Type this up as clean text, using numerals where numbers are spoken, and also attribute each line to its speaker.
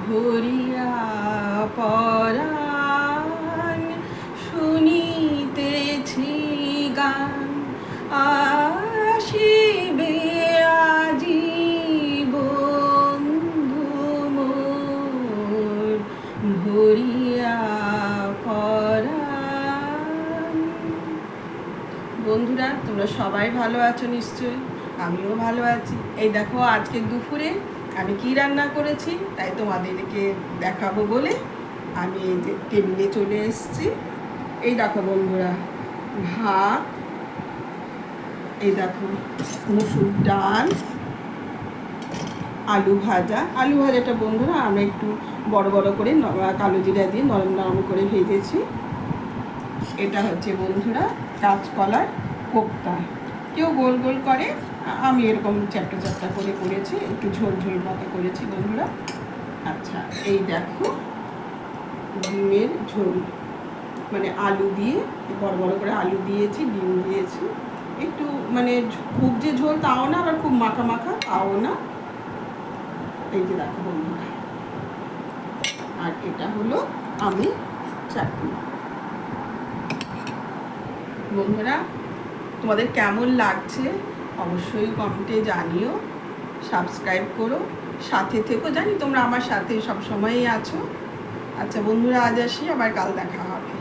Speaker 1: ভরিয়া পরাণ শুনিতেছি গান আসিবে আজি বন্ধু মোর ভরিয়া পরাণ। বন্ধুরা, তোমরা সবাই ভালো আছো নিশ্চয়ই, আমিও ভালো আছি। এই দেখো আজকে দুপুরে আমি কি রান্না করেছি তাই তোমাদেরকে দেখাবো বলে আমি এই যে টেবিলে চলে এসেছি। এই দেখো বন্ধুরা, ভাত, এই দেখো মুসুর ডাল, আলু ভাজাটা বন্ধুরা আমরা একটু বড় বড় করে কালো জিরা দিয়ে নরম নরম করে ভেজেছি। এটা হচ্ছে বন্ধুরা কাঁচকলার কোপ্তা, কেউ গোল গোল করে, আমি এরকম চ্যাপটা চ্যাপটা করে করেছি, একটু ঝোল ঝোল মতো করেছি বন্ধুরা। আচ্ছা, এই দেখো ডিমের ঝোল, মানে আলু দিয়ে বড় বড় করে আলু দিয়েছি, ডিম দিয়েছি, একটু মানে খুব যে ঝোল তাও না, আবার খুব মাখা মাখা তাও না। এই যে দেখো বন্ধুরা, আর এটা হলো আমি চাটনি। বন্ধুরা, তোমাদের কেমন লাগছে অবশ্যই কমেন্টে জানিও, সাবস্ক্রাইব করো, সাথে থেকো, জানি তোমরা আমার সাথে সব সময়ই আছো। আচ্ছা বন্ধুরা, আজ আসি, আবার কাল দেখা হবে।